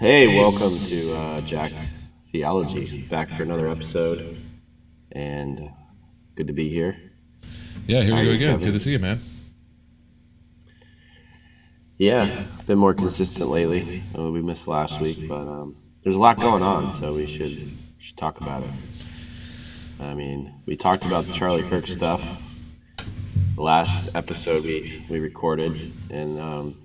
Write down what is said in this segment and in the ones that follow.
Hey, welcome to Jack Theology. Back for another episode, and good to be here. Yeah, here How we are go you, again. Good Kevin? to see you, man. Yeah, been more consistent lately. We missed last week, but there's a lot going on, so we should talk about it. I mean, we talked about the Charlie Kirk stuff the last episode we recorded, and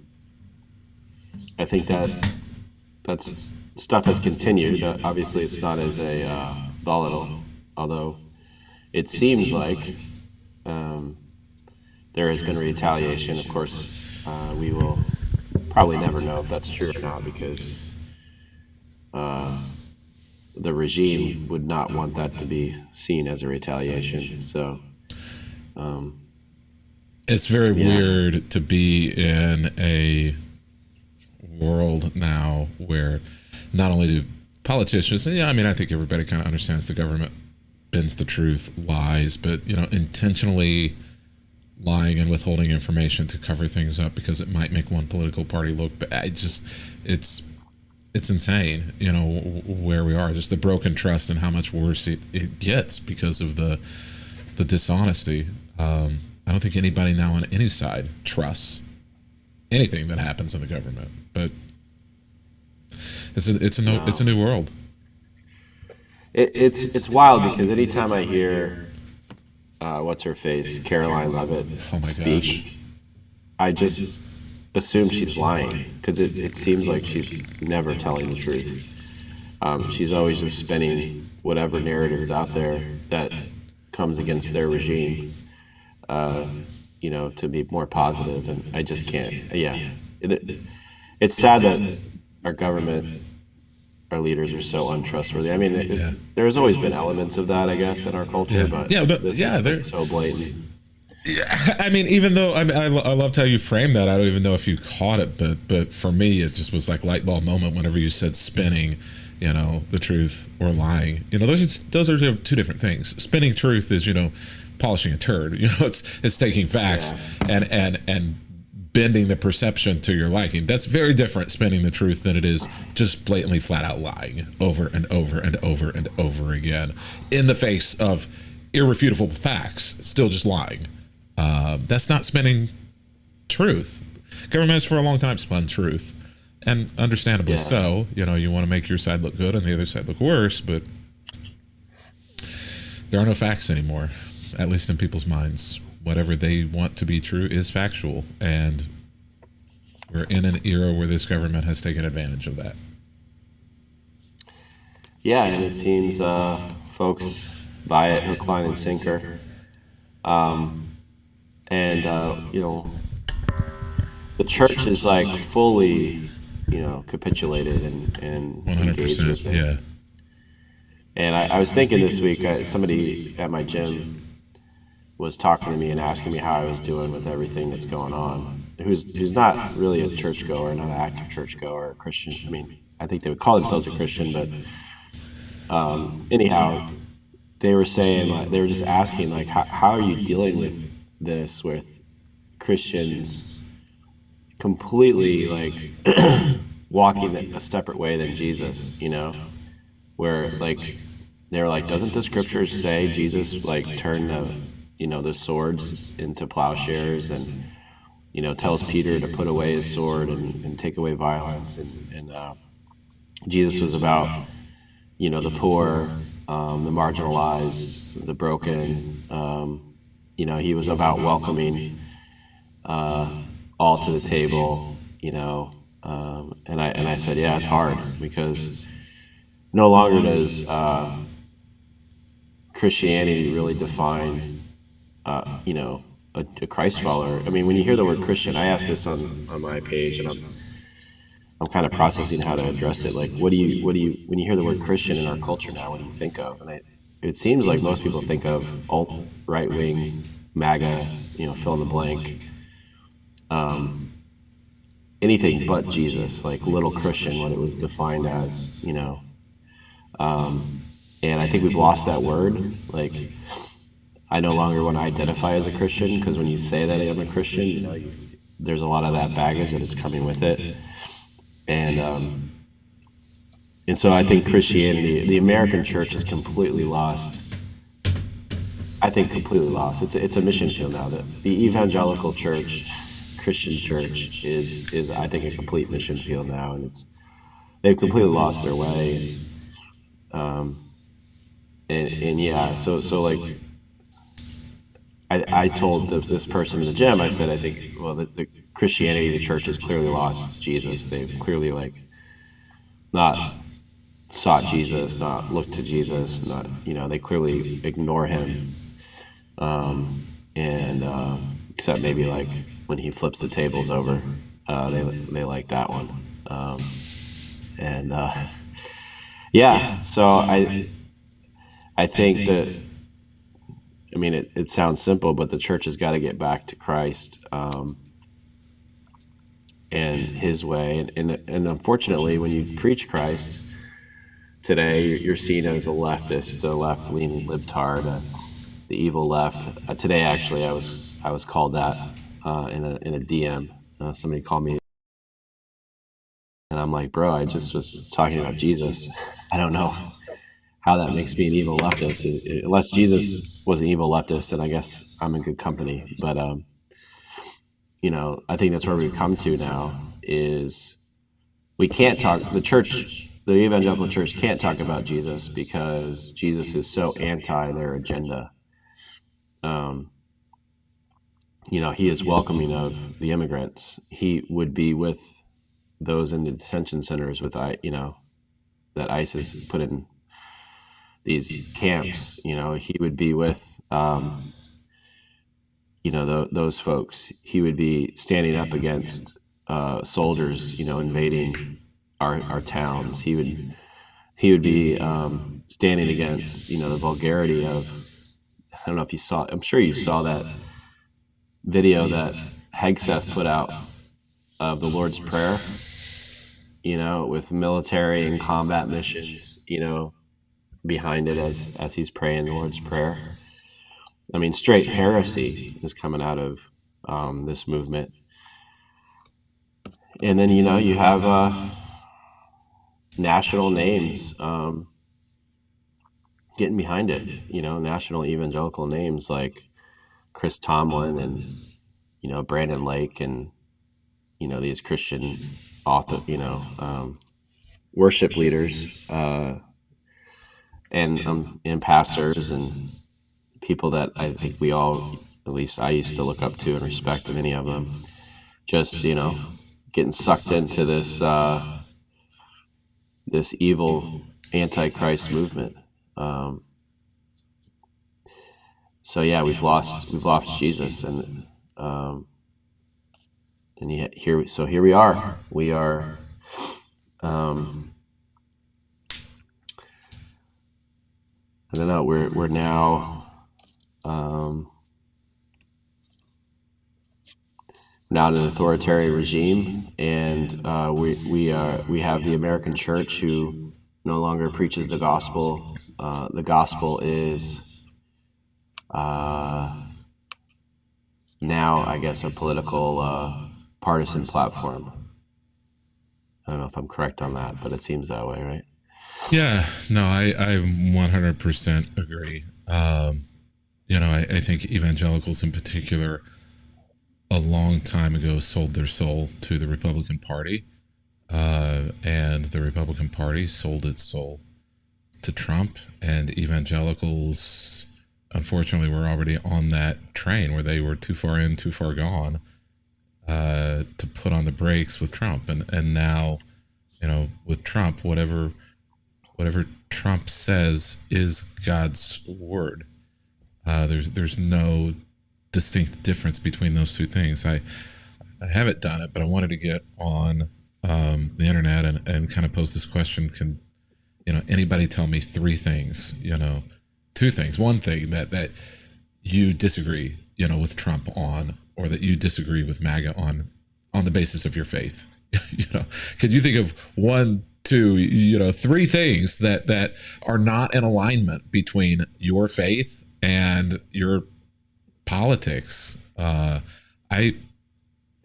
I think that's stuff has continued. Obviously, it's not as volatile, although it seems like um, there has been retaliation. Of course, we will probably never know if that's true or not because uh, the regime would not want that to be seen as a retaliation. So, um, It's very yeah, weird to be in a world now where not only do politicians, yeah, I mean, I think everybody kind of understands the government bends the truth, lies, but, intentionally lying and withholding information to cover things up because it might make one political party look bad. It's insane, where we are, just the broken trust and how much worse it gets because of the dishonesty. I don't think anybody now on any side trusts anything that happens in the government. But it's a no, new world. it's wild because anytime I hear what's her face, Caroline Levitt, Oh my gosh. speak, I just assume she's lying because it seems like she's never telling the truth. She's always just spinning whatever narrative is out there that comes against their regime, uh, to be more positive. And I just can't. Yeah, it's sad that our government, our leaders are so untrustworthy. I mean, Yeah. there's always been elements of that, I guess, in our culture, Yeah. but Yeah. No, this yeah. is like There. so blatant. Yeah. I mean, even though I loved how you framed that. I don't even know if you caught it, but for me, it just was like light bulb moment whenever you said spinning, the truth or lying. Those are two different things. Spinning truth is polishing a turd. It's taking facts Yeah, and bending the perception to your liking. That's very different spinning the truth than it is just blatantly flat out lying over and over and over and over again in the face of irrefutable facts. It's still just lying. That's not spinning truth. Government has for a long time spun truth, and understandably yeah, so. You want to make your side look good and the other side look worse, but there are no facts anymore, at least in people's minds. Whatever they want to be true is factual, and we're in an era where this government has taken advantage of that. yeah. And it seems folks buy it hook, line, and sinker. Um, and the church is like fully, capitulated and engaged 100%. with it. Yeah. And I was thinking this week, somebody at my gym was talking to me and asking me how I was doing with everything that's going on. Who's not really a churchgoer, not an active churchgoer, or a Christian. I mean, I think they would call themselves a Christian, but anyhow, they were saying, like, they were just asking, like, how are you dealing with this, with Christians completely like walking a separate way than Jesus, where like they were like, doesn't the scriptures say Jesus like turned the swords into plowshares, and tells Peter to put away his sword and take away violence, and Jesus was about the poor, the marginalized, the broken. He was about welcoming all to the table. And I said, yeah, it's hard because no longer does Christianity really define, a Christ follower. I mean, when you hear the word Christian, I asked this on my page, and I'm kind of processing how to address it. Like, what do you when you hear the word Christian in our culture now, what do you think of? And it seems like most people think of alt right wing, MAGA, fill in the blank, um, anything but Jesus, like little Christian, what it was defined as, and I think we've lost that word. Like, I no longer want to identify as a Christian because when you say that I'm a Christian, there's a lot of that baggage that is coming with it. And And so I think Christianity, the American church, is completely lost. I think completely lost. It's a mission field now. The evangelical church, Christian church, is I think a complete mission field now, and they've completely lost their way. And yeah, so like I told this person in the gym, I said, I think, well, the Christianity, the church has clearly lost Jesus. They've clearly like not sought Jesus, not looked to Jesus, not, they clearly ignore him. And except maybe like when he flips the tables over, they like that one. And yeah, so I think that, I mean, it sounds simple, but the church has got to get back to Christ and his way. And unfortunately, when you preach Christ today, you're seen as a leftist, a left-leaning libtard, the evil left. Today, actually, I was called that in a DM. Somebody called me, and I'm like, bro, I just was talking about Jesus. I don't know how that makes me an evil leftist. Unless Jesus was an evil leftist, then I guess I'm in good company. But I think that's where we've come to now is we can't talk. The evangelical church can't talk about Jesus because Jesus is so anti their agenda. He is welcoming of the immigrants. He would be with those in the detention centers that ISIS put in these camps. He would be with those folks. He would be standing up against soldiers, invading our towns. He would be standing against the vulgarity of, I don't know if you saw, I'm sure you saw that video that Hegseth put out of the Lord's Prayer, with military and combat missions, behind it as he's praying the Lord's Prayer. I mean, straight heresy is coming out of this movement. And then, you have national names getting behind it, national evangelical names like Chris Tomlin and, Brandon Lake and, these Christian author, worship leaders and pastors and people that I think we all, at least I used to look up to and respect many of them, just, getting sucked into this evil antichrist movement. So yeah, we've lost Jesus, and yet here we are. We are, I don't know. We're now not an authoritarian regime, and we have the American church who no longer preaches the gospel. The gospel is now, I guess, a political partisan platform. I don't know if I'm correct on that, but it seems that way, right? Yeah, no, I 100% agree. I think evangelicals in particular, a long time ago, sold their soul to the Republican Party, and the Republican Party sold its soul to Trump, and evangelicals, unfortunately, were already on that train where they were too far in, too far gone, to put on the brakes with Trump, and now, with Trump, whatever Trump says is God's word. There's no distinct difference between those two things. I haven't done it, but I wanted to get on the internet and kind of pose this question: can anybody tell me three things? Two things. One thing that you disagree, with Trump on, or that you disagree with MAGA on the basis of your faith. Could you think of one, two, three things that are not in alignment between your faith and your politics? I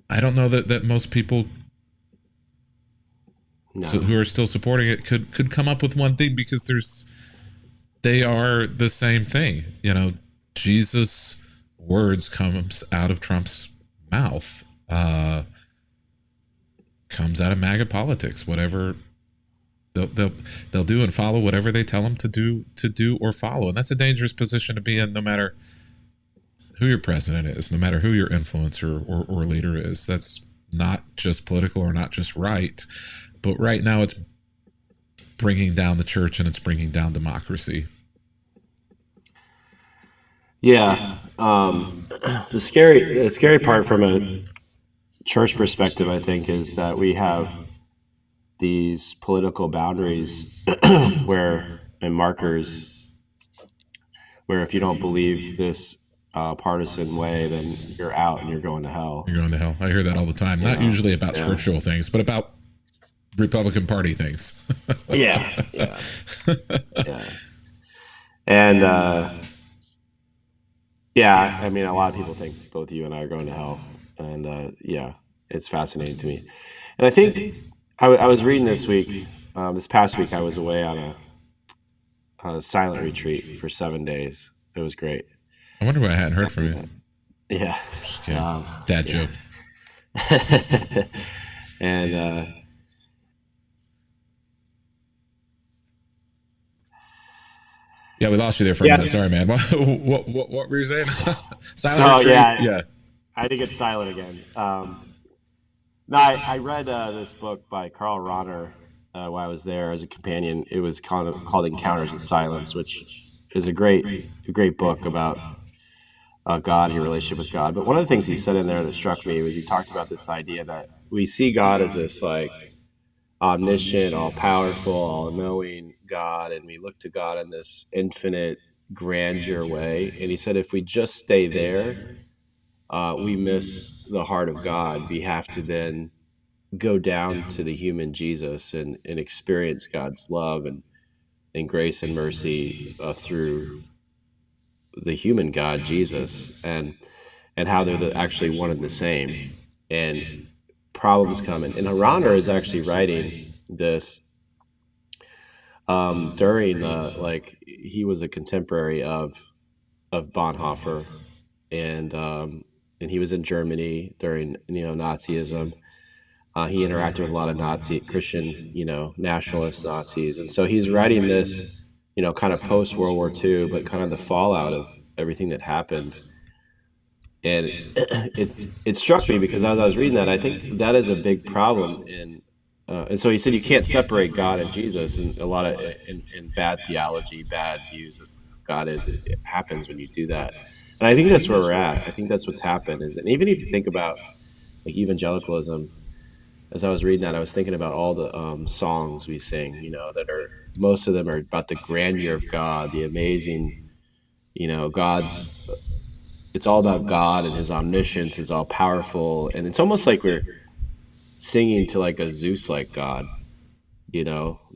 don't know that most people No. who are still supporting it could come up with one thing, because they are the same thing. Jesus' words comes out of Trump's mouth, comes out of MAGA politics. Whatever they'll do and follow whatever they tell them to do or follow, and that's a dangerous position to be in, no matter who your president is, no matter who your influencer or leader is. That's not just political or not just right, but right now it's bringing down the church and it's bringing down democracy. Yeah. The scary part from a church perspective, I think, is that we have these political boundaries and markers where if you don't believe this partisan way, then you're out and you're going to hell. You're going to hell. I hear that all the time. You Not know? usually about Yeah. scriptural things, but about Republican Party things. Yeah. Yeah. And yeah, I mean, a lot of people think both you and I are going to hell, and yeah, it's fascinating to me. And I think I was reading this week. This past week, I was away on a silent retreat for 7 days. It was great. I wonder why I hadn't heard from you. Yeah. Just kidding. Dad joke. And Yeah, we lost you there for a minute. Sorry, man. What were you saying? Silent retreat? Yeah. I had to get silent again. No, I read this book by Carl Rahner while I was there as a companion. It was called Encounters in Silence, which is a great book about God and your relationship with God. But one of the things he said in there that struck me was he talked about this idea that we see God as this like omniscient, all powerful, all knowing God, and we look to God in this infinite grandeur way. And he said if we just stay there, we miss the heart of God. We have to then go down to the human Jesus and experience God's love and grace and mercy through the human God, Jesus, and how they're actually one and the same. And problems come in. And Rahner is actually writing this during he was a contemporary of Bonhoeffer, and he was in Germany during Nazism. He interacted with a lot of Nazi Christian nationalist Nazis, and so he's writing this kind of post World War II, but kind of the fallout of everything that happened. And it struck me because as I was reading that, I think that is a big problem and so he said you can't separate God and Jesus, and a lot of in bad theology, bad views of God it happens when you do that. And I think that's where we're at. I think that's what's happened and even if you think about like evangelicalism, as I was reading that, I was thinking about all the songs we sing, that are most of them are about the grandeur of God, the amazing, God's. It's all about God and His omniscience, His all powerful, and it's almost like we're singing to like a Zeus-like God,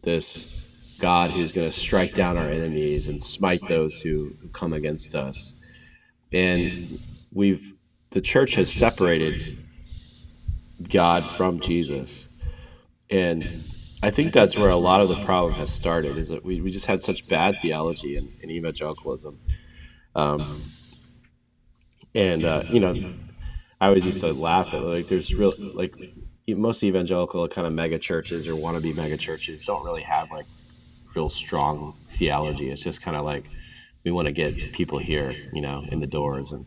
this God who's going to strike down our enemies and smite those who come against us. And the church has separated God from Jesus, and I think that's where a lot of the problem has started. Is that we just had such bad theology in evangelicalism, and I always used to laugh at like there's real like most evangelical kind of mega churches or wannabe mega churches don't really have like real strong theology. It's just kind of like we want to get people here, in the doors and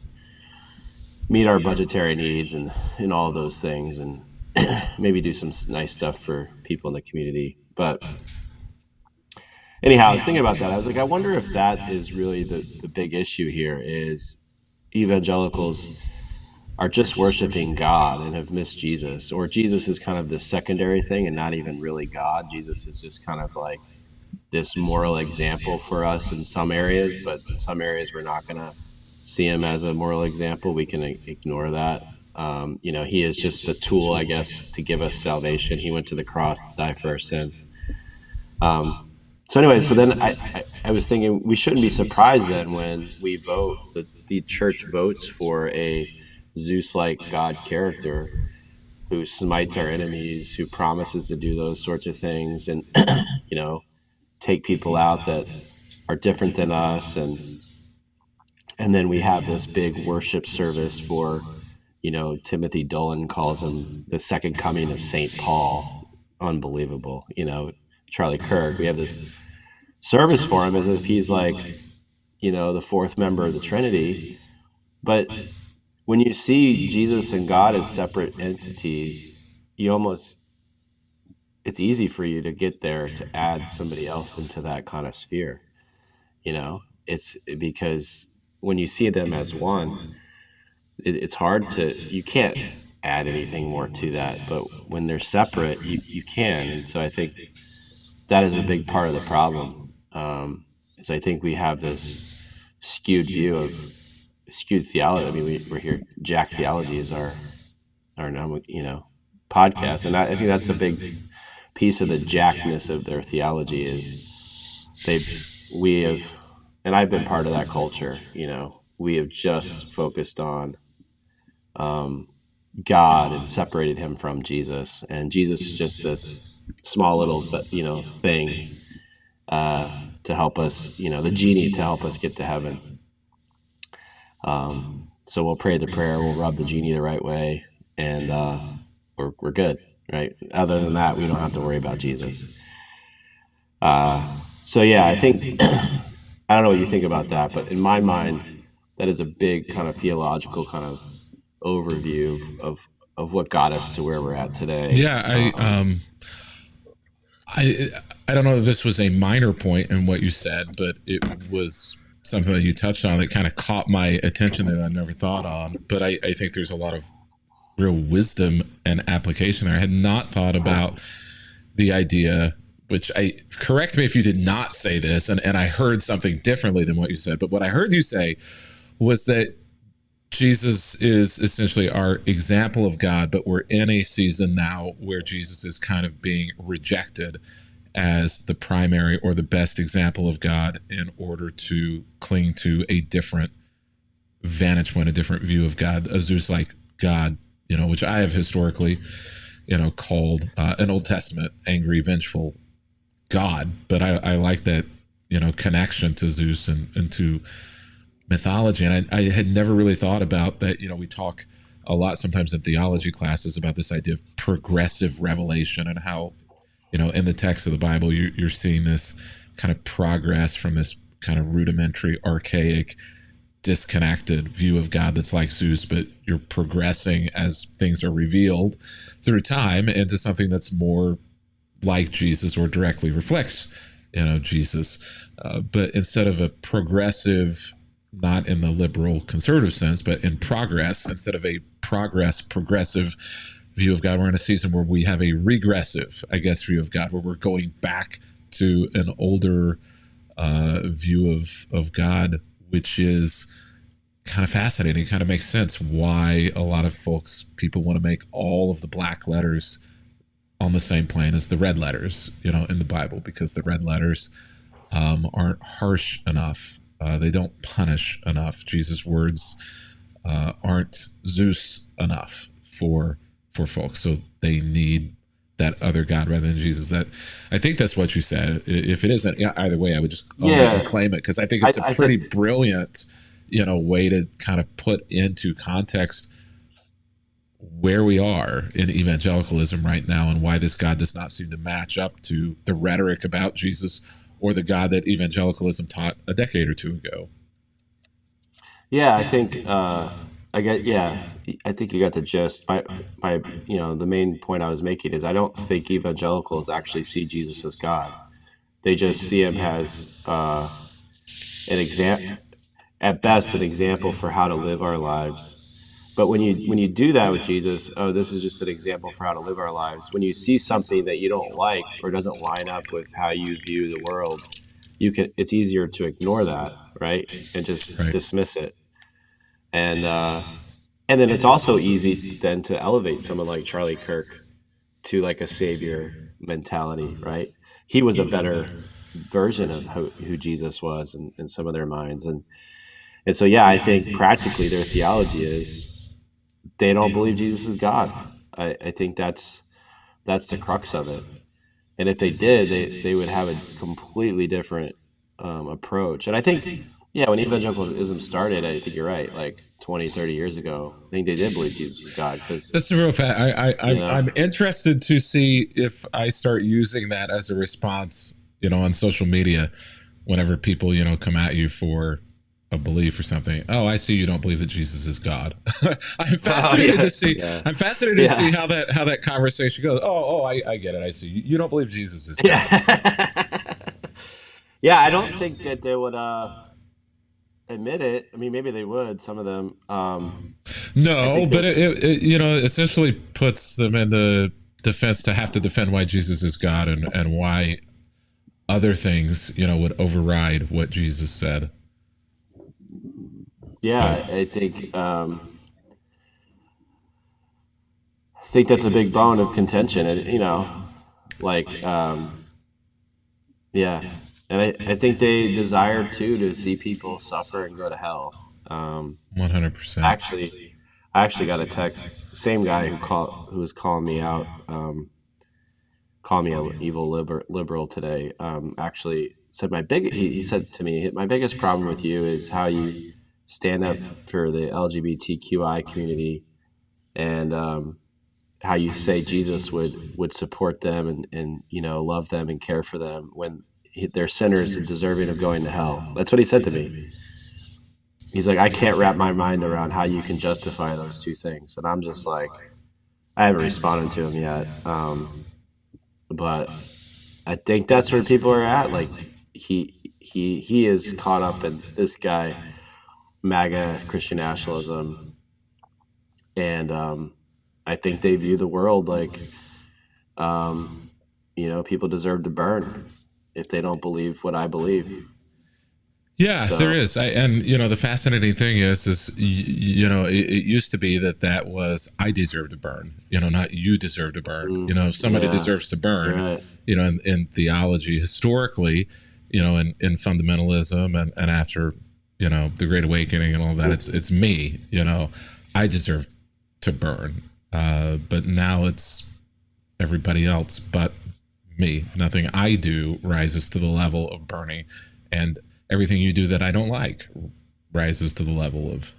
meet our budgetary needs and all of those things, and maybe do some nice stuff for people in the community. But anyhow, I was thinking about that. I was like, I wonder if that is really the big issue here is evangelicals are just worshiping God and have missed Jesus, or Jesus is kind of the secondary thing and not even really God. Jesus is just kind of like this moral example for us in some areas, but in some areas we're not going to see him as a moral example. We can ignore that. He is just the tool, I guess, to give us salvation. He went to the cross to die for our sins. So anyway, so then I was thinking we shouldn't be surprised then when we vote, the church votes for a Zeus-like God character, who smites our enemies, who promises to do those sorts of things, and take people out that are different than us, and then we have this big worship service for, Timothy Dolan calls him the second coming of St. Paul. Unbelievable. Charlie Kirk, we have this service for him as if he's like, the fourth member of the Trinity. But when you see Jesus and God as separate entities, it's easy for you to get there to add somebody else into that kind of sphere. It's because when you see them as one, it's hard you can't add anything more to that. But when they're separate, you can. And so I think that is a big part of the problem. Is I think we have this skewed view of skewed theology. I mean, we're here. Jack Theology is our podcast, and I think that's a big piece of the jackness of their theology is we have, and I've been part of that culture. We have just focused on God and separated him from Jesus, and Jesus is just this small little thing to help us, the genie to help us get to heaven. So we'll pray the prayer, we'll rub the genie the right way, and we're good, right? Other than that, we don't have to worry about Jesus. So yeah, I think I don't know what you think about that, but in my mind, that is a big kind of theological kind of overview of what got us to where we're at today. Yeah, I don't know if this was a minor point in what you said, but it was something that you touched on that kind of caught my attention that I never thought on. But I think there's a lot of real wisdom and application there. I had not thought about the idea, which correct me if you did not say this, and I heard something differently than what you said, but what I heard you say was that Jesus is essentially our example of God, but we're in a season now where Jesus is kind of being rejected as the primary or the best example of God in order to cling to a different vantage point, a different view of God, a Zeus-like God, which I have historically, called an Old Testament angry, vengeful God. But I like that, connection to Zeus and to mythology. And I had never really thought about that. We talk a lot sometimes in theology classes about this idea of progressive revelation and how, in the text of the Bible, you're seeing this kind of progress from this kind of rudimentary, archaic, disconnected view of God that's like Zeus, but you're progressing as things are revealed through time into something that's more like Jesus or directly reflects, Jesus. But instead of a progressive, not in the liberal conservative sense, but in progress, instead of a progressive view of God, we're in a season where we have a regressive, view of God, where we're going back to an older view of God, which is kind of fascinating. It kind of makes sense why a lot of people want to make all of the black letters on the same plane as the red letters, in the Bible, because the red letters aren't harsh enough. They don't punish enough. Jesus' words aren't Zeus enough for folks, so they need that other God rather than Jesus. That I think that's what you said. If it isn't, either way, I would just own it and claim it, because I think it's a pretty brilliant, way to kind of put into context where we are in evangelicalism right now and why this God does not seem to match up to the rhetoric about Jesus or the God that evangelicalism taught a decade or two ago. Yeah, I think I think you got the gist. My the main point I was making is I don't think evangelicals actually see Jesus as God. They just see him as an example, at best, an example for how to live our lives. But when you do that with Jesus, this is just an example for how to live our lives. When you see something that you don't like or doesn't line up with how you view the world, it's easier to ignore that, right? And just dismiss it. And then it's also easy then to elevate someone like Charlie Kirk to like a savior mentality, right? He was a better version of who Jesus was in some of their minds. And so, yeah, I think practically their theology is they don't believe Jesus is God. I think that's the crux of it. And if they did, they would have a completely different approach. And I think, yeah, when evangelicalism started, I think you're right, like 20, 30 years ago, I think they did believe Jesus was God because, That's a real fact. you know, I'm interested to see if I start using that as a response, on social media, whenever people, come at you for a belief or something. Oh, I see you don't believe that Jesus is God. I'm oh, fascinated yeah, to see. yeah, I'm fascinated to see yeah, how that conversation goes. I get it. I see. You don't believe Jesus is God. yeah. Yeah, I don't think that they would admit it. I mean, maybe they would, some of them. I No, think but that's, essentially puts them in the defense to have to defend why Jesus is God and why other things, would override what Jesus said. But yeah, I think that's a big bone of contention. And, like, yeah. And I think they desire too to see people suffer and go to hell. Um, 100%. actually, I actually got a text, same guy who was calling me out, calling me an evil liberal today. Actually said he said to me, my biggest problem with you is how you stand up for the LGBTQI community, and how you say Jesus would support them and love them and care for them when they're sinners and deserving of going to hell. That's what he said to me. He's like, I can't wrap my mind around how you can justify those two things. And I'm just like, I haven't responded to him yet. But I think that's where people are at. Like he is caught up in this guy, MAGA Christian nationalism, and I think they view the world like, people deserve to burn if they don't believe what I believe. Yeah, there So, is. And the fascinating thing is it used to be that was I deserve to burn. Not you deserve to burn. If somebody yeah, deserves to burn. right. In theology historically, in fundamentalism and after the Great Awakening and all that, it's me. I deserve to burn. But now it's everybody else but me. Nothing I do rises to the level of burning, and everything you do that I don't like rises to the level of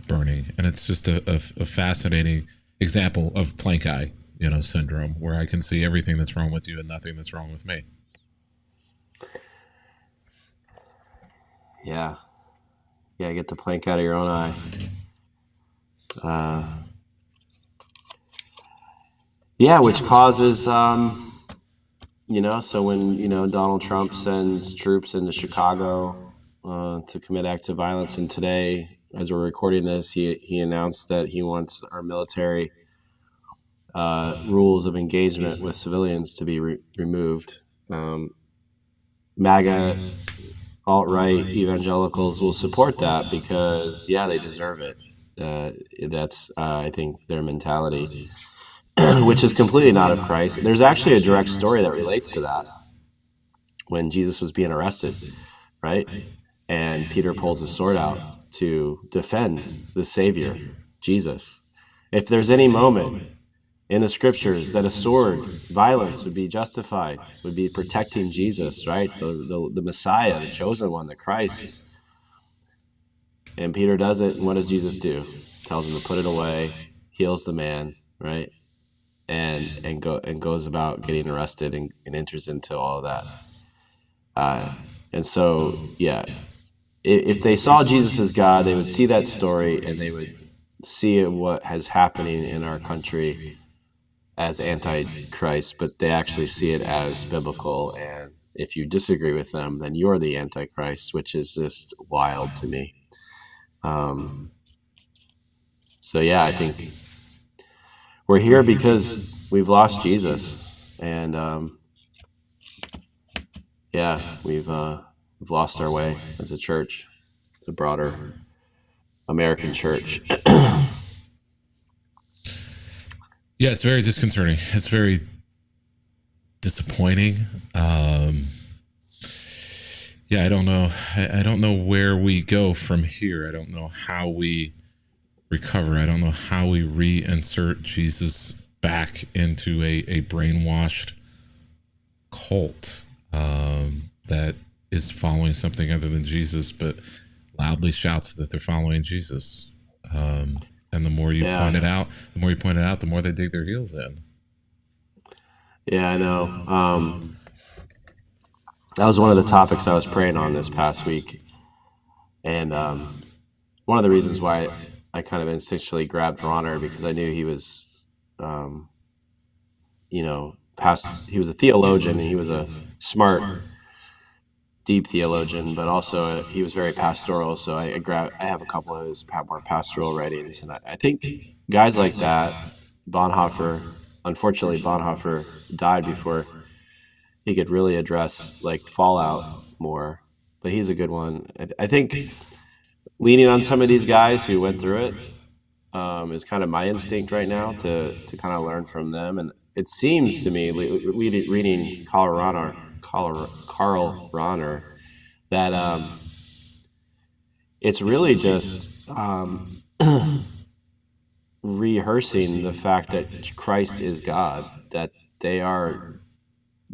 burning. And it's just a fascinating example of plank eye, syndrome, where I can see everything that's wrong with you and nothing that's wrong with me. Yeah, yeah. Get the plank out of your own eye. Uh, yeah, which causes, so when Donald Trump sends troops into Chicago to commit acts of violence, and today, as we're recording this, he announced that he wants our military rules of engagement with civilians to be removed. MAGA alt right evangelicals will support that because, yeah, they deserve it. That's I think their mentality, which is completely not of Christ. There's actually a direct story that relates to that when Jesus was being arrested, right? And Peter pulls his sword out to defend the Savior, Jesus. If there's any moment in the scriptures that a sword, violence would be justified, would be protecting Jesus, right? The Messiah, the chosen one, the Christ. And Peter does it, and what does Jesus do? Tells him to put it away, heals the man, right? And goes about getting arrested and enters into all of that. And so, yeah, if they saw Jesus as God, they would see that story and they would see what is happening in our country as antichrist, but they actually see it as biblical. And if you disagree with them, then you're the antichrist, which is just wild to me. So yeah, I think we're here because we've lost Jesus, and yeah, we've lost our way as a church, as a broader American church. Yeah, it's very disconcerting. It's very disappointing. Yeah, I don't know. I don't know where we go from here. I don't know how we recover. I don't know how we reinsert Jesus back into a brainwashed cult that is following something other than Jesus, but loudly shouts that they're following Jesus. And the more you point it out, the more they dig their heels in. Yeah, I know. That was one of the topics I was praying on this past week. And one of the reasons why I kind of instinctually grabbed Ronner, because I knew he was, he was a theologian, and he was a smart, deep theologian, but also he was very pastoral. So I have a couple of his more pastoral writings. And I think guys like that, unfortunately, Bonhoeffer died before he could really address like fallout more, but he's a good one. I think leaning on some of these guys who went through it is kind of my instinct right now to kind of learn from them. And it seems to me, reading Karl Rahner, that it's really just rehearsing the fact that Christ is God, that they are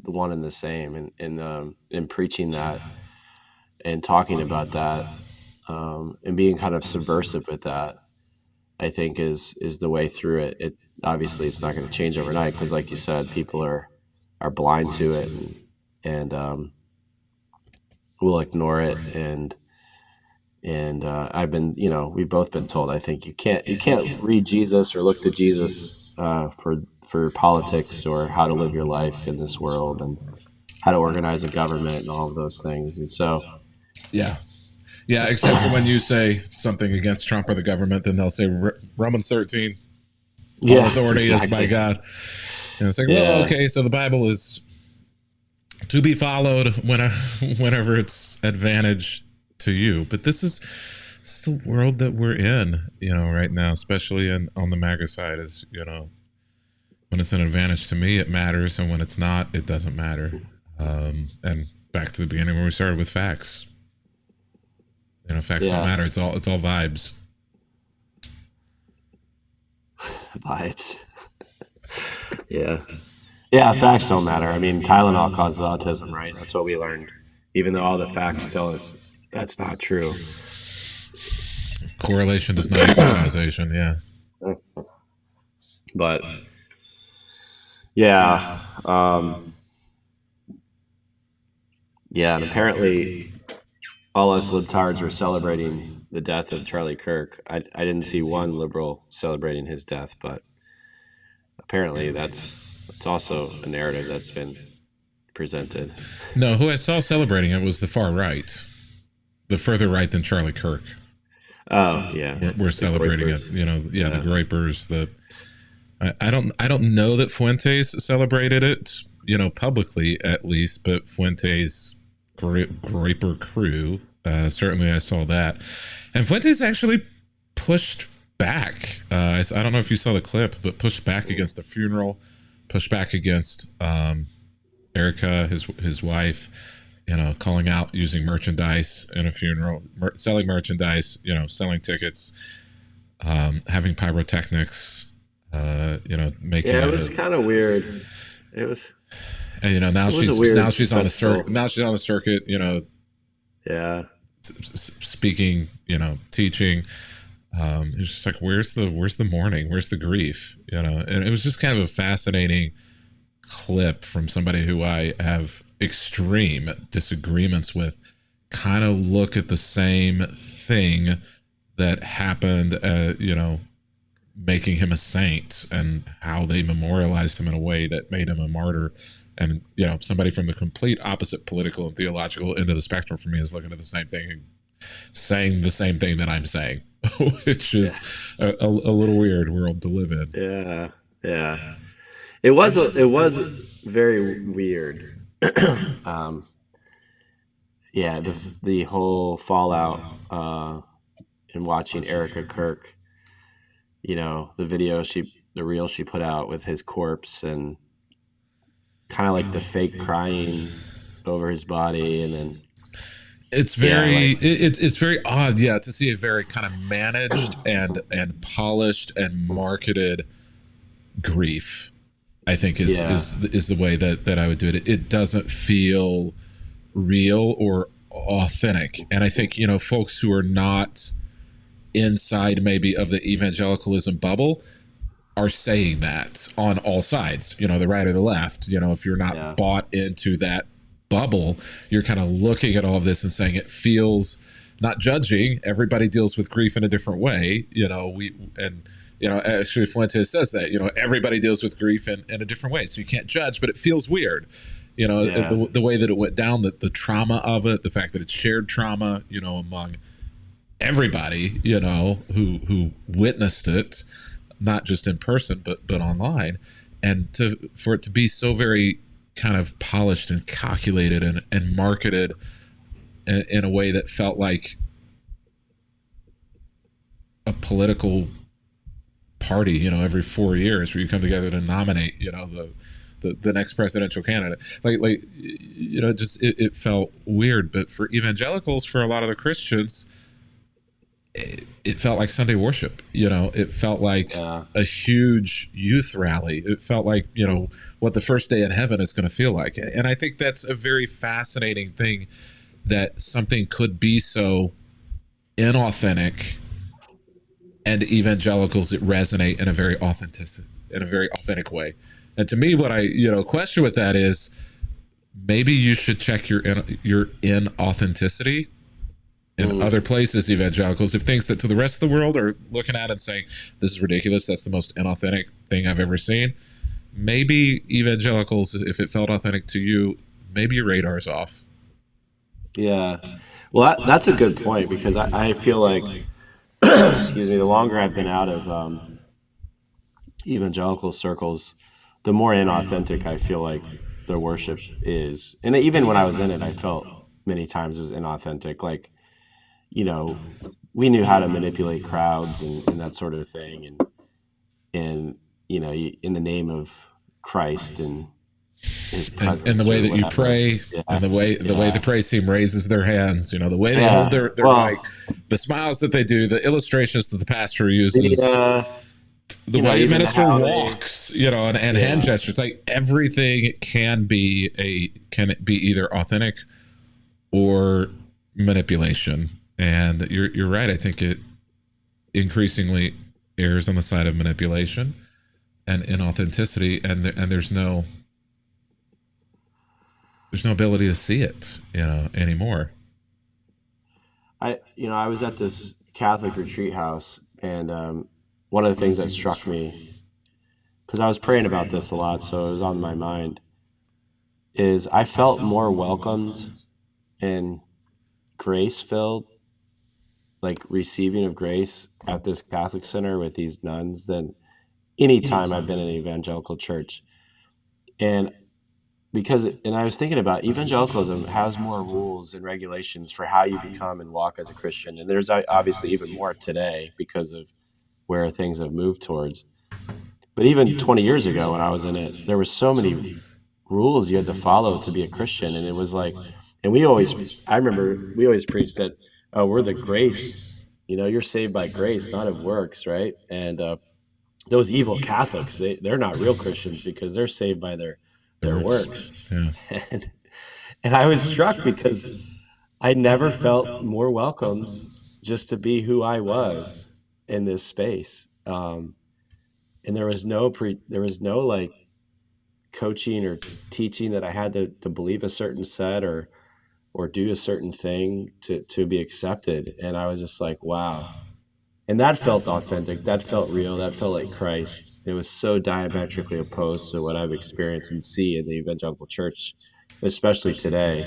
the one and the same, and preaching that and talking about that, and being kind of subversive with that, I think is the way through it. It obviously it's not going to change overnight, because, like you said, people are blind to it, and will ignore it. And I've been, we've both been told, I think you can't read Jesus or look to Jesus for politics or how to live your life in this world and how to organize a government and all of those things. And so, yeah, except for when you say something against Trump or the government, then they'll say Romans 13, all authority is by God. And it's like, well, okay, so the Bible is to be followed whenever it's advantage to you. But this is the world that we're in, right now, especially on the MAGA side. Is when it's an advantage to me, it matters, and when it's not, it doesn't matter. And back to the beginning where we started with facts. Facts don't matter. It's all vibes. Vibes. Yeah, facts don't matter. I mean, Tylenol causes autism, right? That's what we learned, even though all the facts tell us that's not true. Correlation does not equal causation. Yeah. But yeah, and apparently all us libtards are celebrating the death of Charlie Kirk. I didn't see one liberal celebrating his death, but apparently it's also a narrative that's been presented. No, who I saw celebrating it was the far right, the further right than Charlie Kirk. Oh yeah, we're celebrating it. The Groypers. I don't know that Fuentes celebrated it, publicly at least, but Fuentes' Groyper crew, certainly I saw that, and Fuentes actually pushed back. I don't know if you saw the clip, but pushed back against the funeral, pushed back against Erica, his wife, calling out using merchandise in a funeral, selling merchandise, selling tickets, having pyrotechnics, making it was kind of weird. It was, and now she's on the circuit, speaking, teaching. It's just like, where's the mourning? Where's the grief? And it was just kind of a fascinating clip from somebody who I have extreme disagreements with, kind of look at the same thing that happened, making him a saint and how they memorialized him in a way that made him a martyr. And, somebody from the complete opposite political and theological end of the spectrum for me is looking at the same thing and saying the same thing that I'm saying, which is a little weird world to live in. Yeah. It was very weird. The whole fallout in watching Erica Kirk, the video the reel she put out with his corpse, and kind of like the fake crying over his body, and then it's very it's very odd, to see a very kind of managed and polished and marketed grief, I think Yeah. is the way that I would do it. It doesn't feel real or authentic. And I think, folks who are not inside maybe of the evangelicalism bubble are saying that on all sides, the right or the left. If you're not Yeah. bought into that bubble, you're kind of looking at all of this and saying it feels, not judging, everybody deals with grief in a different way. Actually Fuentes says that, everybody deals with grief in a different way. So you can't judge, but it feels weird. Yeah. The way that it went down, the trauma of it, the fact that it's shared trauma, among everybody, who witnessed it, not just in person, but online. And for it to be so very kind of polished and calculated and marketed in a way that felt like a political party, every 4 years where you come together to nominate, the next presidential candidate. It felt weird. But for evangelicals, for a lot of the Christians, it felt like Sunday worship. It felt like a huge youth rally. It felt like, what the first day in heaven is going to feel like. And I think that's a very fascinating thing, that something could be so inauthentic, and evangelicals that resonate in a very authentic way. And to me, what I question with that is, maybe you should check your inauthenticity in other places, evangelicals, if things that to the rest of the world are looking at and saying, this is ridiculous, that's the most inauthentic thing I've ever seen. Maybe evangelicals, if it felt authentic to you, maybe your radar's off. Yeah. Well, that's a good point, because I feel like, excuse me, the longer I've been out of evangelical circles, the more inauthentic I feel like their worship is. And even when I was in it, I felt many times it was inauthentic. Like, we knew how to manipulate crowds and that sort of thing. And in the name of Christ and his presence. And the way that you pray, and the way the praise team raises their hands, the way they hold their mic, the smiles that they do, the illustrations that the pastor uses, the way the minister walks, and hand gestures, like everything can be either authentic or manipulation. And you're right. I think it increasingly errs on the side of manipulation and inauthenticity, and there's no ability to see it, anymore. I was at this Catholic retreat house, and one of the things that struck me, because I was praying about this a lot, so it was on my mind, is I felt more welcomed and grace-filled, like receiving of grace at this Catholic center with these nuns than any time I've been in an evangelical church. And I was thinking about evangelicalism has more rules and regulations for how you become and walk as a Christian. And there's obviously even more today because of where things have moved towards. But even 20 years ago when I was in it, there were so many rules you had to follow to be a Christian. And it was like, and I remember we always preached that, oh, we're the grace, you're saved by grace, not of works, right? And those evil Catholics, they're not real Christians because they're saved by their works. Yeah. And I was struck because I never felt more welcomed just to be who I was in this space. And there was no like coaching or teaching that I had to believe a certain set or do a certain thing to be accepted. And I was just like, wow. And that felt authentic. That felt real. That felt like Christ. It was so diametrically opposed to what I've experienced and see in the evangelical church, especially today.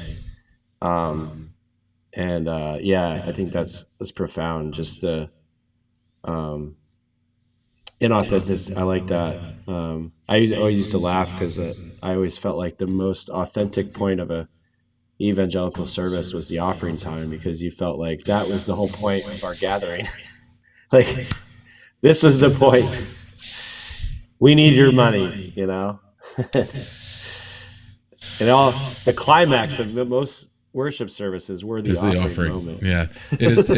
I think that's profound. Just the inauthentic. I like that. I always used to laugh because I always felt like the most authentic point of a evangelical service was the offering time, because you felt like that was the whole point of our gathering. Like, this is the point. We need your money, And all the climax of the most worship services were the offering moment. Yeah, it is.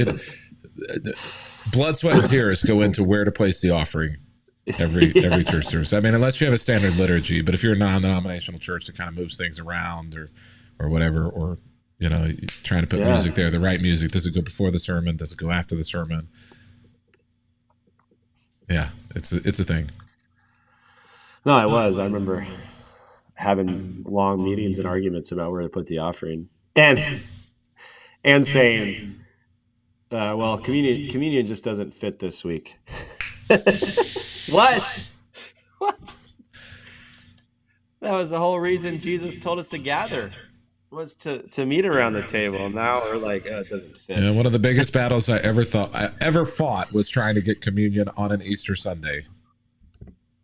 Blood, sweat, and tears go into where to place the offering. every church service. I mean, unless you have a standard liturgy, but if you're a non-denominational church that kind of moves things around or whatever, or trying to put music there, the right music, does it go before the sermon? Does it go after the sermon? Yeah, it's a thing. No, I remember having long meetings and arguments about where to put the offering, and saying, well, communion just doesn't fit this week. What? That was the whole reason Jesus told us to gather, was to meet around the table. Now we're like, oh, it doesn't fit. Yeah, one of the biggest battles I ever fought was trying to get communion on an Easter Sunday.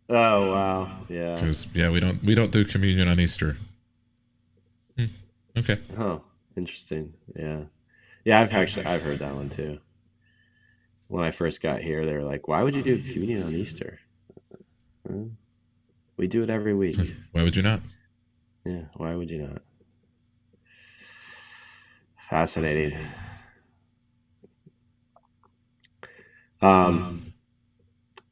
Oh wow, yeah. Because we don't do communion on Easter. Okay. Oh, interesting. Yeah. I've heard that one too. When I first got here, they were like, "Why would you do communion on Easter?" We do it every week. Why would you not? Yeah, why would you not? Fascinating.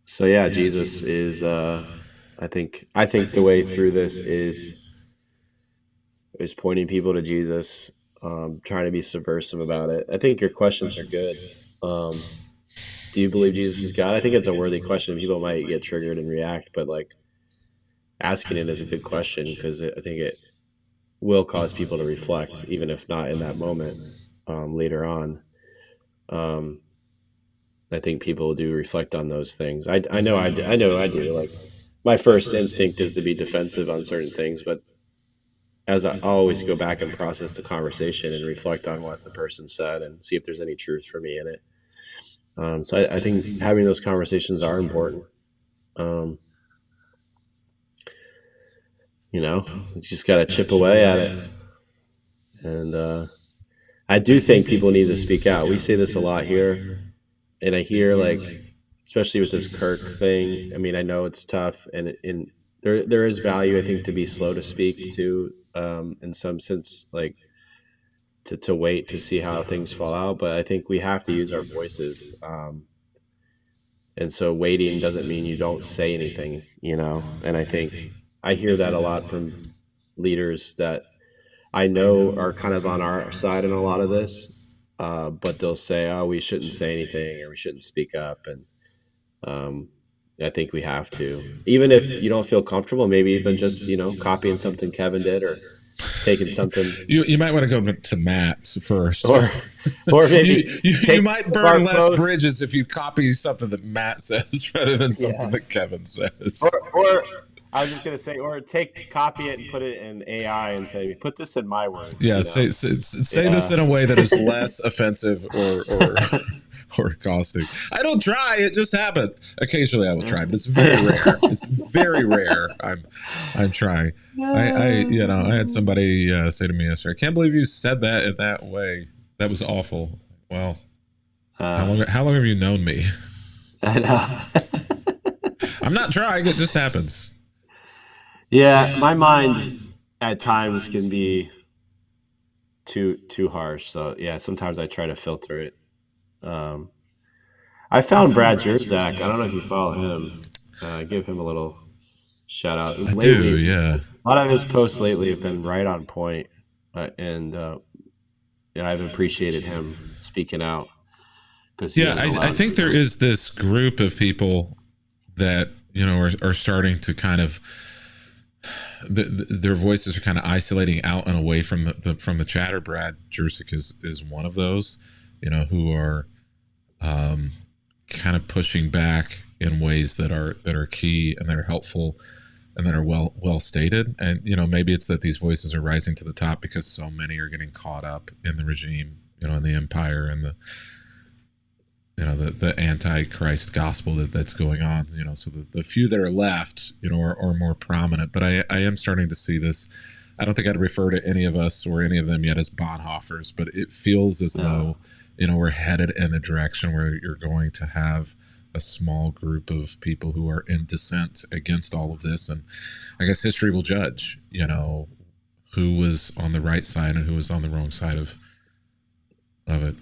So yeah, Jesus is. I think the way through this is pointing people to Jesus, trying to be subversive about it. I think your questions are good. Do you believe Jesus is God? I think it's a worthy question. People might get triggered and react, but like asking it is a good question, because I think it will cause people to reflect, even if not in that moment, later on. I think people do reflect on those things. I know I do. Like, my first instinct is to be defensive on certain things, but as I always go back and process the conversation and reflect on what the person said and see if there's any truth for me in it. So I think having those conversations are important. You just got to chip away at it. And I do think people need to speak out. We say this a lot here, and I hear, like, especially with this Kirk thing. I mean, I know it's tough, and there is value, I think, to be slow to speak to, in some sense, like to wait to see how things fall out. But I think we have to use our voices. And so waiting doesn't mean you don't say anything, and I think I hear that a lot from leaders that I know are kind of on our side in a lot of this, but they'll say, oh, we shouldn't say anything, or we shouldn't speak up. And I think we have to, even if you don't feel comfortable, maybe even just, copying something Kevin did, or taking something. You might want to go to Matt first, or maybe you might burn less bridges if you copy something that Matt says rather than something that Kevin says. Or I was just gonna say, or copy it and put it in AI and say, put this in my words. Yeah, say this in a way that is less offensive or caustic. I don't try; it just happened. Occasionally, I will try, but it's very rare. It's very rare. I'm trying. I had somebody say to me yesterday, "I can't believe you said that in that way. That was awful." Well, how long have you known me? I know. I'm not trying; it just happens. Yeah, my mind at times can be too harsh. So yeah, sometimes I try to filter it. I found Brad Jerzak. I don't know if you follow him. Give him a little shout out. I do, yeah. A lot of his posts lately have been right on point, and I've appreciated him speaking out. I think there is this group of people that are starting to kind of. Their voices are kind of isolating out and away from the chatter. Brad Jerzak is one of those, who are kind of pushing back in ways that are key and that are helpful and that are well stated. And maybe it's that these voices are rising to the top because so many are getting caught up in the regime, in the empire and the anti-Christ gospel that's going on, so the few that are left, are more prominent. But I am starting to see this. I don't think I'd refer to any of us or any of them yet as Bonhoeffers, but it feels as though, we're headed in the direction where you're going to have a small group of people who are in dissent against all of this. And I guess history will judge, who was on the right side and who was on the wrong side of it.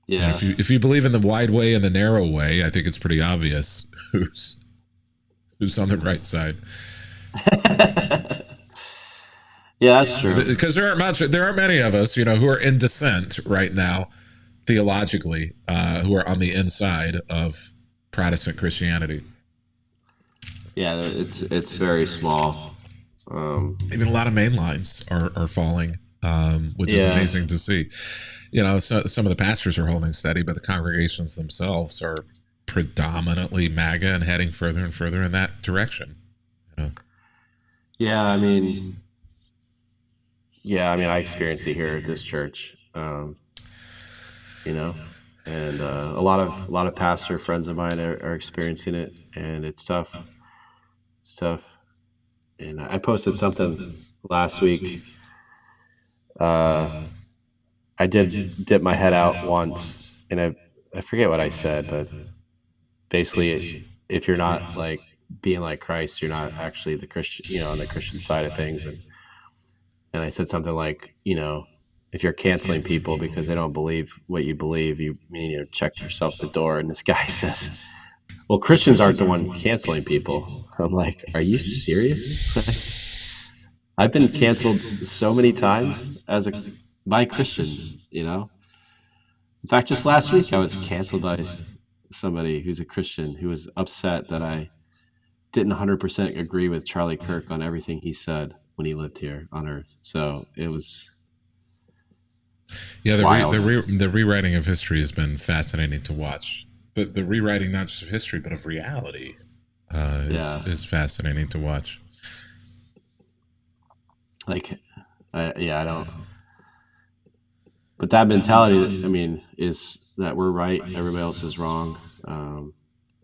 Yeah. And if you believe in the wide way and the narrow way, I think it's pretty obvious who's who's on the right side. Yeah, that's true. Because there aren't many of us, who are in dissent right now, theologically, who are on the inside of Protestant Christianity. Yeah, it's very small. Even a lot of main lines are falling, which is Yeah, amazing to see. So, some of the pastors are holding steady, but the congregations themselves are predominantly MAGA and heading further and further in that direction. yeah. I experience it here at this church. You know, and a lot of pastor friends of mine are experiencing it, and it's tough. It's tough. And I posted something last week. Uh, I did dip my head out once, and I forget what I said, but basically, if you're not like being like Christ, you're not actually the Christian, on the Christian side of things. And I said something like, if you're canceling people because they don't believe what you believe, you check yourself at the door. And this guy says, "Well, Christians aren't the one canceling people." I'm like, "Are you serious?" I've been canceled so many times by Christians. In fact, just last week I was canceled by somebody who's a Christian who was upset that I didn't 100% agree with Charlie Kirk on everything he said when he lived here on Earth. So it was Yeah, wild. the rewriting of history has been fascinating to watch. The rewriting not just of history but of reality is fascinating to watch. Like, I don't. But that mentality, is that we're right, everybody else is wrong,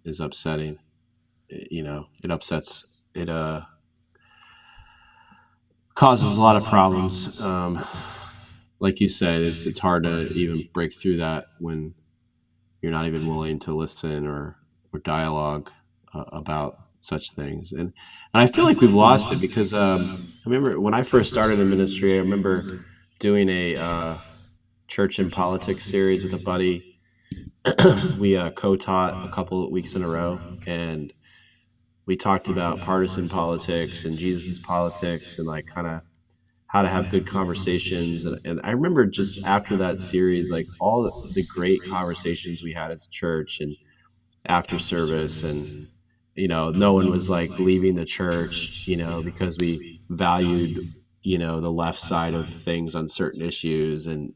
is upsetting. It upsets. It causes a lot of problems. Like you said, it's hard to even break through that when you're not even willing to listen or dialogue about such things. And I feel like we've lost it because I remember when I first started in ministry. I remember doing a church and politics series with a buddy. We co-taught a couple of weeks in a row, and we talked about partisan politics and Jesus's politics and like kind of how to have good conversations. And I remember just after that series, like all the great conversations we had as a church and after service, and no one was like leaving the church, because we valued, the left side of things on certain issues, and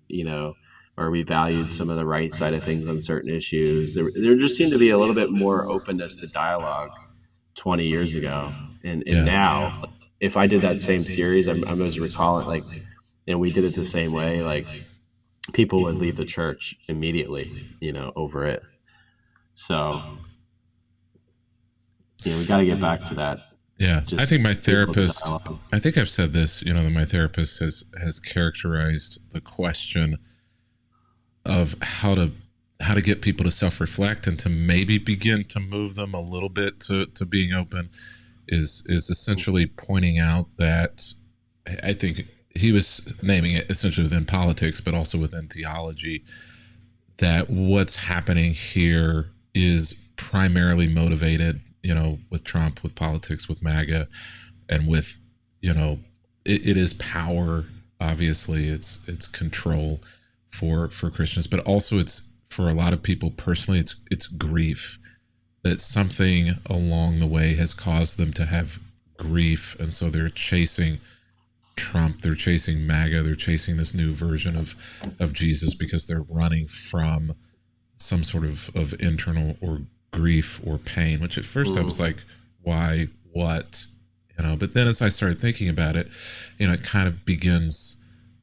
or we valued some of the right side of things on certain issues. There just seemed to be a little bit more openness to dialogue 20 years ago. And now, if I did that same series, I'm as recalling, like, and we did it the same way, like people would leave the church immediately, over it. So, we got to get back to that. Yeah, I think my therapist. I think I've said this. That my therapist has characterized the question of how to get people to self-reflect and to maybe begin to move them a little bit to being open is essentially pointing out that I think he was naming it essentially within politics, but also within theology, that what's happening here is primarily motivated, with Trump, with politics, with MAGA, and with, it is power. Obviously, it's control for Christians, but also it's for a lot of people personally, it's grief, that something along the way has caused them to have grief, and so they're chasing Trump, they're chasing MAGA, they're chasing this new version of Jesus because they're running from some sort of internal or grief or pain, which at first I was like, why, what, but then as I started thinking about it, it kind of begins,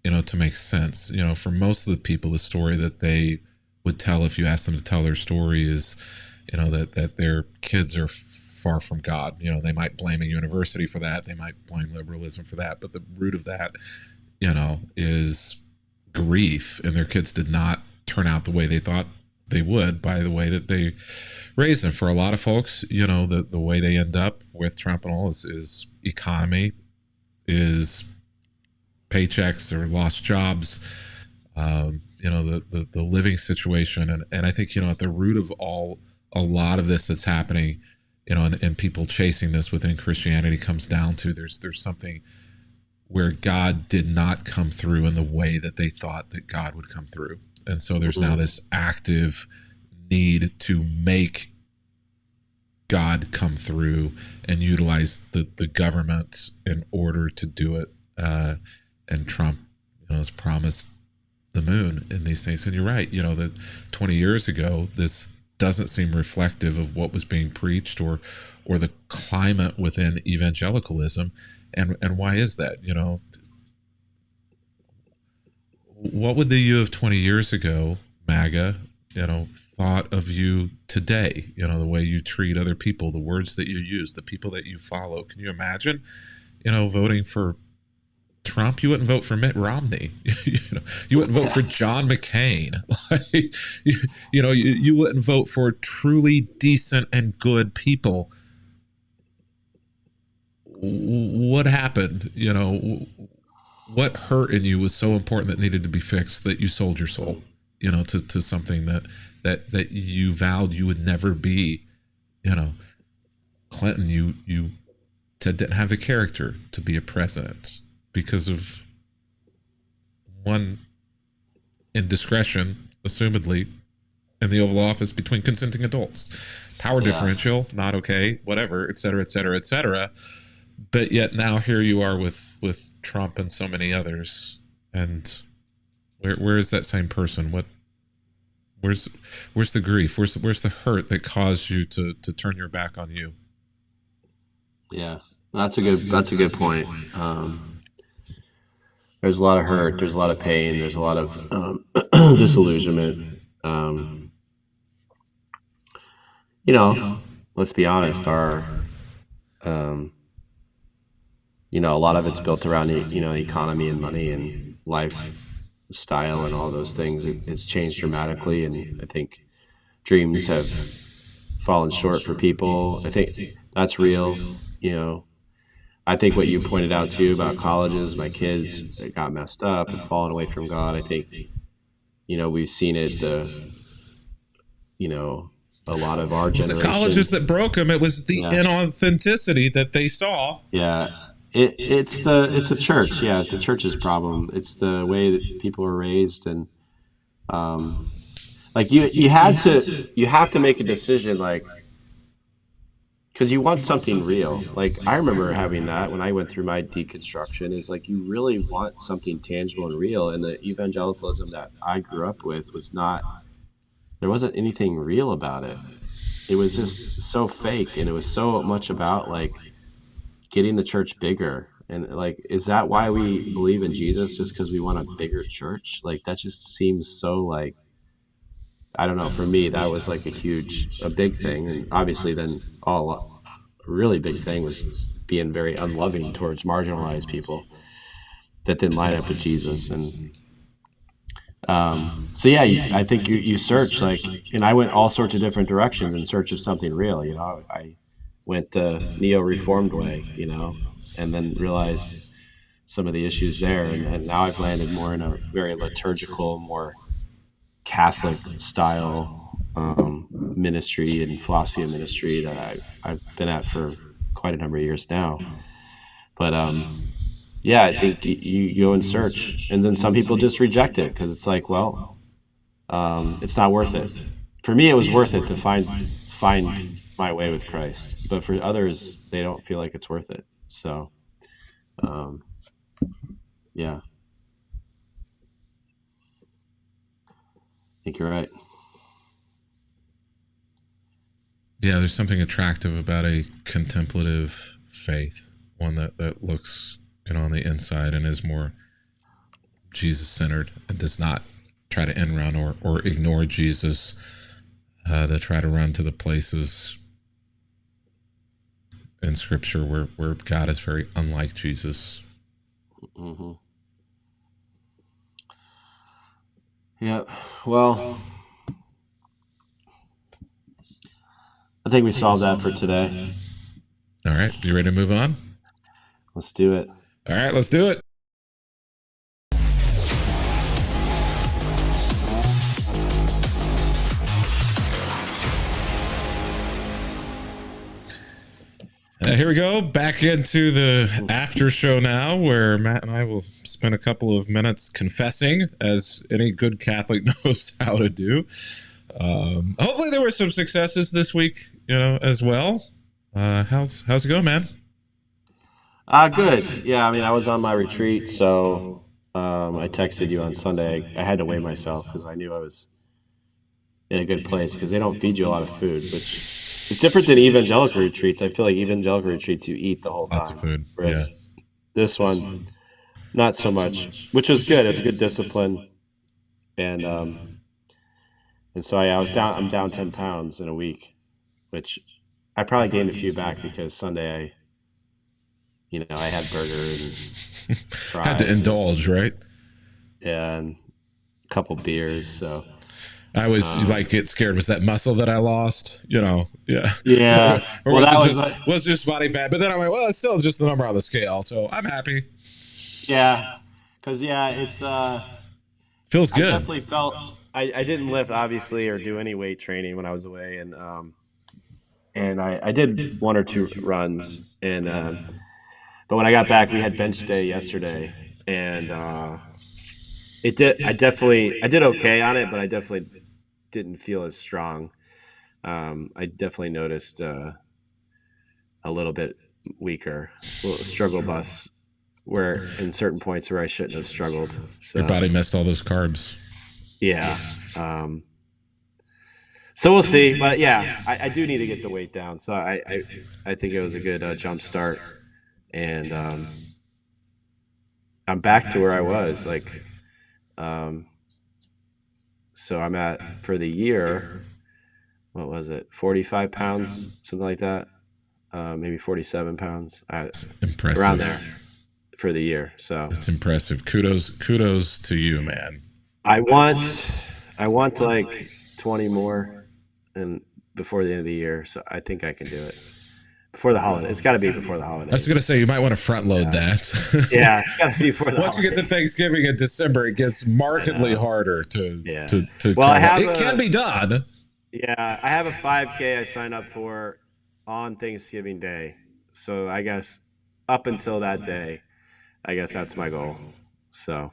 to make sense. For most of the people, the story that they would tell if you ask them to tell their story is, that their kids are far from God. They might blame a university for that. They might blame liberalism for that. But the root of that, is grief. And their kids did not turn out the way they thought they would by the way that they raised them. For a lot of folks, the way they end up with Trump and all is economy, is paychecks or lost jobs, the living situation. And I think, at the root of a lot of this that's happening and people chasing this within Christianity comes down to there's something where God did not come through in the way that they thought that God would come through. And so there's now this active need to make God come through and utilize the government in order to do it. And Trump, has promised the moon and these things. And you're right, that 20 years ago, this doesn't seem reflective of what was being preached or the climate within evangelicalism. And why is that? What would the you of 20 years ago, MAGA, thought of you today? The way you treat other people, the words that you use, the people that you follow. Can you imagine, voting for Trump? You wouldn't vote for Mitt Romney. You wouldn't vote for John McCain. You wouldn't vote for truly decent and good people. What happened? What hurt in you was so important that needed to be fixed that you sold your soul, to something that you vowed you would never be. Clinton, you didn't have the character to be a president because of one indiscretion, assumedly, in the Oval Office between consenting adults. Power differential, not okay, whatever, et cetera, et cetera, et cetera. But yet now here you are with Trump and so many others. And where is that same person? Where's the grief? Where's the hurt that caused you to turn your back on you? Yeah, that's a good point. There's a lot of hurt. There's a lot of pain. There's a lot of disillusionment. Let's be honest. Our a lot of it's built around economy and money and lifestyle and all those things. It's changed dramatically, and I think dreams have fallen short for people. I think that's real. I think what you pointed out too about colleges, my kids that got messed up and fallen away from God. I think we've seen it. A lot of our generation. The colleges that broke them. It was the inauthenticity that they saw. Yeah. It's the church. Yeah, it's the church's problem. It's the way that people were raised, and you have to make a decision, because you want something real. I remember having that when I went through my deconstruction. Is you really want something tangible and real, and the evangelicalism that I grew up with was not. There wasn't anything real about it. It was just so fake, and it was so much about getting the church bigger. And is that why we believe in Jesus? Just because we want a bigger church? That just seems so I don't know. For me, that was a big thing. And obviously then a really big thing was being very unloving towards marginalized people that didn't line up with Jesus. And I think you search and I went all sorts of different directions in search of something real. I went the neo-reformed way, and then realized some of the issues there. And now I've landed more in a very liturgical, more Catholic style ministry and philosophy of ministry that I've been at for quite a number of years now. But I think you go and search, and then some people just reject it because it's it's not worth it. For me, it was worth it to find my way with Christ, but for others, they don't feel like it's worth it. So, I think you're right. Yeah, there's something attractive about a contemplative faith, one that looks, on the inside and is more Jesus-centered and does not try to end run or ignore Jesus to try to run to the places in Scripture where God is very unlike Jesus. Mm-hmm. Yeah, well, I think we solved that for today. All right, you ready to move on? Let's do it. All right, let's do it. Here we go, back into the after show now, where Matt and I will spend a couple of minutes confessing, as any good Catholic knows how to do. Hopefully there were some successes this week, as well. How's it going, man? Good. Yeah, I mean, I was on my retreat, so I texted you on Sunday. I had to weigh myself because I knew I was in a good place because they don't feed you a lot of food, which is different than evangelical retreats. I feel like evangelical retreats, you eat the whole Lots of time, food. Yeah. whereas this one, not so much, which was good. It's a good discipline. And so I was down. I'm down 10 pounds in a week, which I probably gained a few back because Sunday I had burger and fries, Had to indulge, right? and a couple beers. So I always get scared. Was that muscle that I lost? Yeah. Yeah. or Well, was that it was just was just body fat? But then I went, well, it's still just the number on the scale, so I'm happy. yeah, because it's Feels I good. definitely felt I didn't lift obviously or do any weight training when I was away, and I did one or two runs, and but when I got back, we had bench day yesterday, and I did okay on it, but I definitely didn't feel as strong. I definitely noticed a little bit weaker, a little struggle bus where in certain points where I shouldn't have struggled. So Your body missed all those carbs. yeah. So we'll see, but yeah, I do need to get the weight down. So I think it was a good jump start, and I'm back to where I was. Um, so I'm at for the year. What was it? 45 pounds, something like that. Maybe 47 pounds. Impressive. Around there for the year. So it's impressive. Kudos to you, man. I want like 20 more, and before the end of the year. So I think I can do it before the holiday. It's got to be before the holidays. I was going to say you might want to front load that. Yeah, it's got to be before the Once holidays. you get to Thanksgiving in December, it gets markedly harder to. Well, it can be done. Yeah, I have a 5K I signed up for on Thanksgiving Day. So I guess up until that day, I guess that's my goal. So,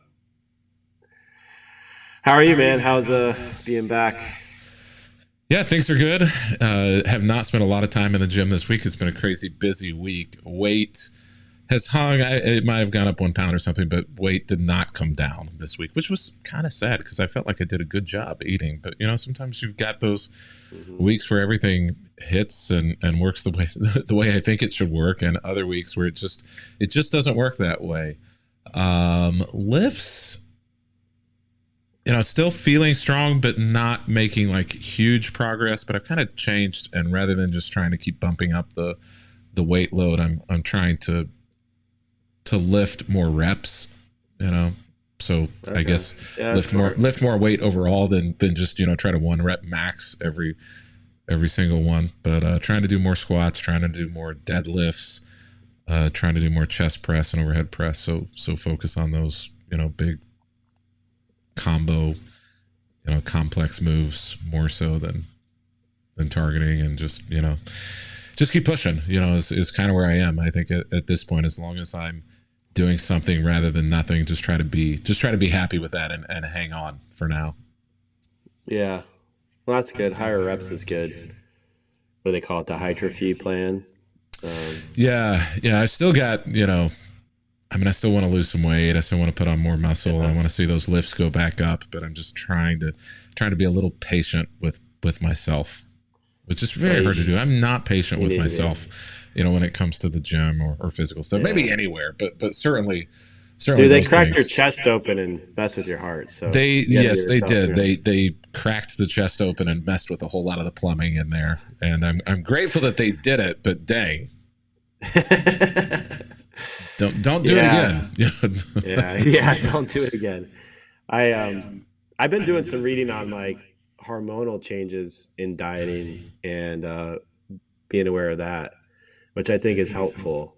how are you, man? How's being back? Yeah, things are good. Have not spent a lot of time in the gym this week. It's been a crazy busy week. Weight has hung. It might have gone up 1 pound or something, but weight did not come down this week, which was kind of sad because I felt like I did a good job eating. But sometimes you've got those weeks where everything hits and works the way I think it should work, and other weeks where it just doesn't work that way. Lifts, still feeling strong, but not making like huge progress. But I've kind of changed, and rather than just trying to keep bumping up the weight load, I'm trying to lift more reps, so okay. I guess lift more weight overall than just try to 1 rep max every single one, but trying to do more squats, trying to do more deadlifts, trying to do more chest press and overhead press, so focus on those big combo complex moves more so than targeting, and just keep pushing, is kind of where I am. I think at this point, as long as I'm doing something rather than nothing, just try to be happy with that and hang on for now. Yeah. Well, that's good. Higher reps is good. What do they call it? The hypertrophy plan. Yeah. I still got, I still want to lose some weight. I still want to put on more muscle. I want to see those lifts go back up, but I'm just trying to be a little patient with myself, which is very hard to do. I'm not patient with myself, when it comes to the gym or physical stuff. Maybe anywhere, but certainly. Dude, they cracked your chest open and messed with your heart. So they did. They cracked the chest open and messed with a whole lot of the plumbing in there, and I'm grateful that they did it. But dang, don't do it again. Don't do it again. I've been doing some reading on like hormonal changes in dieting and being aware of that, which I think is helpful.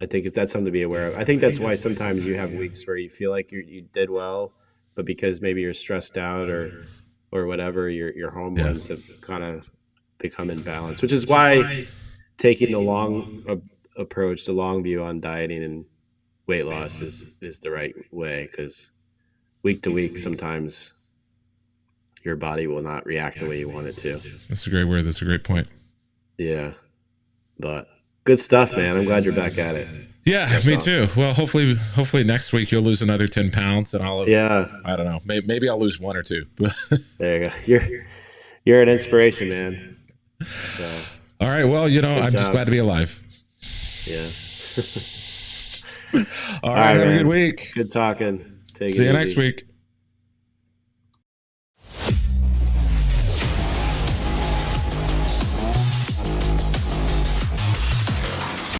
I think that's something to be aware of. I think that's why sometimes you have weeks where you feel like you did well, but because maybe you're stressed out or whatever, your hormones have kind of become imbalanced, which is why taking the long approach, the long view on dieting and weight loss is the right way, because week to week, sometimes your body will not react the way you want it to. That's a great word. That's a great point. Yeah. But good stuff, man. I'm glad you're back at it. Yeah, That's me awesome. too. Well, hopefully next week you'll lose another 10 pounds and I'll have, I don't know, maybe I'll lose 1 or 2. There you go. You're an inspiration, man. So, all right. Well, I'm just glad to be alive. Yeah. All right. Have a good week. Good talking. See you next week.